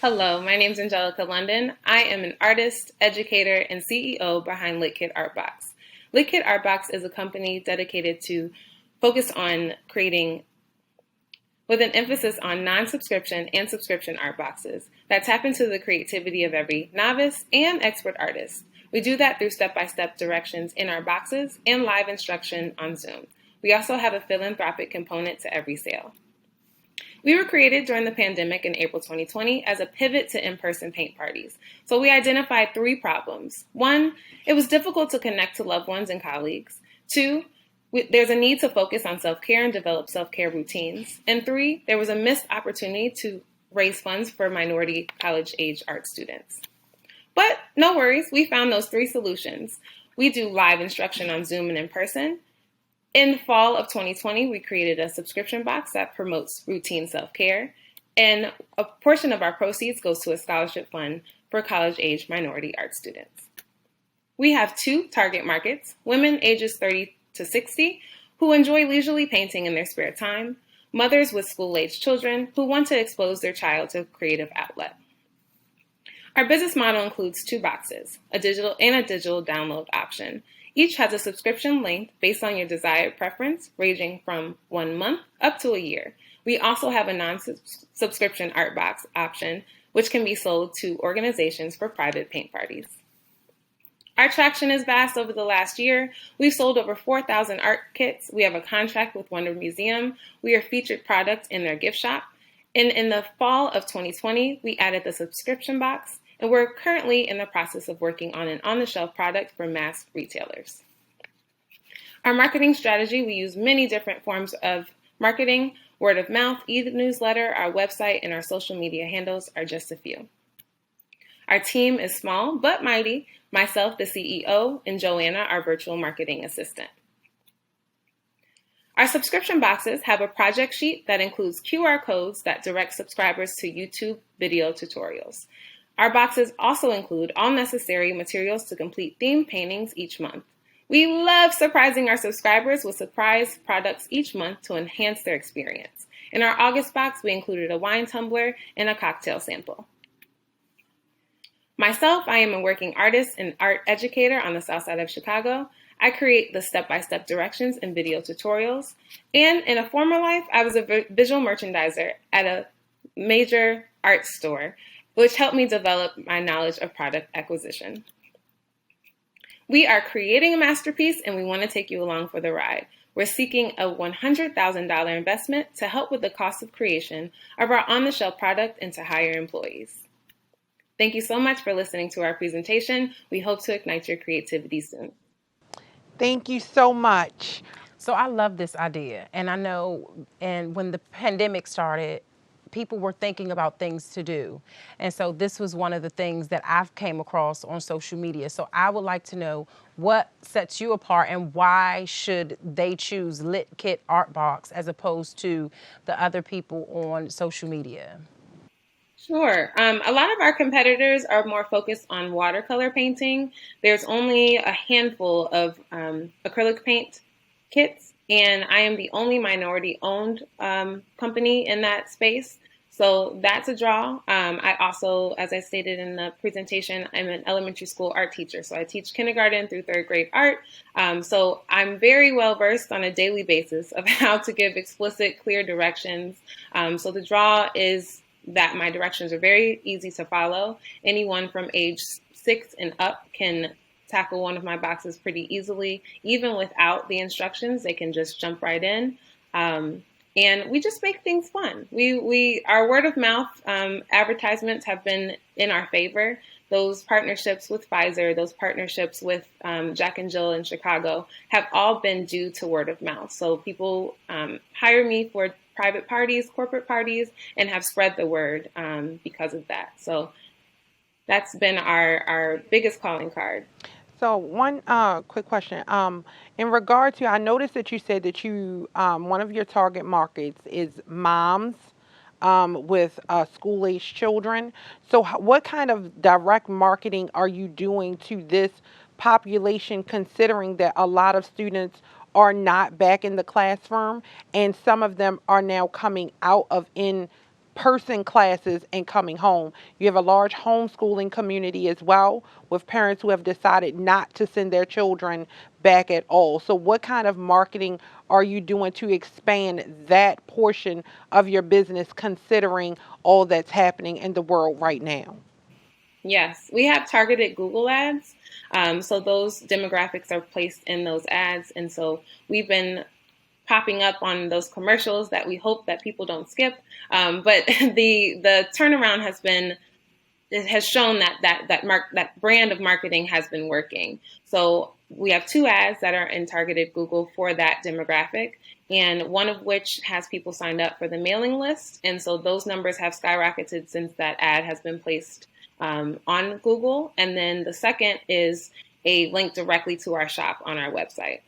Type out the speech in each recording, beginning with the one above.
Hello, my name is Angelica London. I am an artist, educator, and CEO behind LitKit Artbox. LitKit Artbox is a company dedicated to focus on creating with an emphasis on non-subscription and subscription art boxes that tap into the creativity of every novice and expert artist. We do that through step-by-step directions in our boxes and live instruction on Zoom. We also have a philanthropic component to every sale. We were created during the pandemic in April 2020 as a pivot to in-person paint parties. So we identified 3 problems. 1, it was difficult to connect to loved ones and colleagues. 2, there's a need to focus on self-care and develop self-care routines. And 3, there was a missed opportunity to raise funds for minority college-age art students. But no worries, we found those 3 solutions. We do live instruction on Zoom and in person. In fall of 2020, we created a subscription box that promotes routine self-care, and a portion of our proceeds goes to a scholarship fund for college-age minority art students. We have 2 target markets: women ages 30 to 60 who enjoy leisurely painting in their spare time, mothers with school-aged children who want to expose their child to a creative outlet. Our business model includes 2 boxes, a digital download option. Each has a subscription length based on your desired preference, ranging from 1 month up to a year. We also have a non-subscription art box option, which can be sold to organizations for private paint parties. Our traction is vast over the last year. We've sold over 4,000 art kits. We have a contract with Wonder Museum. We are featured product in their gift shop. And in the fall of 2020, we added the subscription box, and we're currently in the process of working on an on-the-shelf product for mass retailers. Our marketing strategy, we use many different forms of marketing. Word of mouth, e-newsletter, our website, and our social media handles are just a few. Our team is small but mighty. Myself, the CEO, and Joanna, our virtual marketing assistant. Our subscription boxes have a project sheet that includes QR codes that direct subscribers to YouTube video tutorials. Our boxes also include all necessary materials to complete theme paintings each month. We love surprising our subscribers with surprise products each month to enhance their experience. In our August box, we included a wine tumbler and a cocktail sample. Myself, I am a working artist and art educator on the south side of Chicago. I create the step-by-step directions and video tutorials. And in a former life, I was a visual merchandiser at a major art store, which helped me develop my knowledge of product acquisition. We are creating a masterpiece, and we want to take you along for the ride. We're seeking a $100,000 investment to help with the cost of creation of our on-the-shelf product and to hire employees. Thank you so much for listening to our presentation. We hope to ignite your creativity soon. Thank you so much. So I love this idea. And I know, and when the pandemic started, people were thinking about things to do. And so this was one of the things that I've came across on social media. So I would like to know what sets you apart and why should they choose LitKit Artbox as opposed to the other people on social media? Sure. A lot of our competitors are more focused on watercolor painting. There's only a handful of acrylic paint kits, and I am the only minority-owned company in that space. So that's a draw. I also, as I stated in the presentation, I'm an elementary school art teacher. So I teach kindergarten through 3rd grade art. So I'm very well versed on a daily basis of how to give explicit, clear directions. So the draw is that my directions are very easy to follow. Anyone from age 6 and up can tackle one of my boxes pretty easily. Even without the instructions, they can just jump right in. And we just make things fun. Our word of mouth advertisements have been in our favor. Those partnerships with Pfizer, those partnerships with Jack and Jill in Chicago have all been due to word of mouth. So people hire me for private parties, corporate parties, and have spread the word because of that. So that's been our biggest calling card. So one quick question. In regard to, I noticed that you said that you, one of your target markets is moms with school-aged children. So what kind of direct marketing are you doing to this population, considering that a lot of students are not back in the classroom and some of them are now coming out of in-person classes and coming home. You have a large homeschooling community as well, with parents who have decided not to send their children back at all. So what kind of marketing are you doing to expand that portion of your business, considering all that's happening in the world right now? Yes, we have targeted Google ads. So those demographics are placed in those ads. And so we've been popping up on those commercials that we hope that people don't skip. But the turnaround has been, it has shown that brand of marketing has been working. So we have 2 ads that are in targeted Google for that demographic, and one of which has people signed up for the mailing list. And so those numbers have skyrocketed since that ad has been placed on Google. And then the second is a link directly to our shop on our website.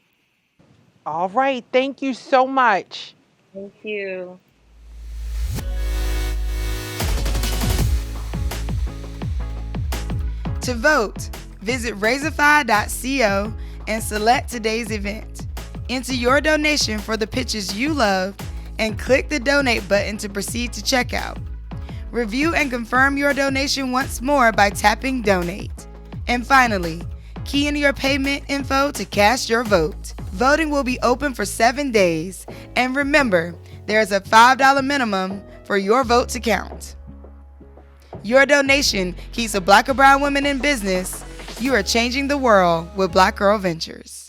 All right. Thank you so much. Thank you. To vote, visit Razorfy.co and select today's event. Enter your donation for the pitches you love and click the donate button to proceed to checkout. Review and confirm your donation once more by tapping donate. And finally, key in your payment info to cast your vote. Voting will be open for 7 days. And remember, there is a $5 minimum for your vote to count. Your donation keeps a Black or brown woman in business. You are changing the world with Black Girl Ventures.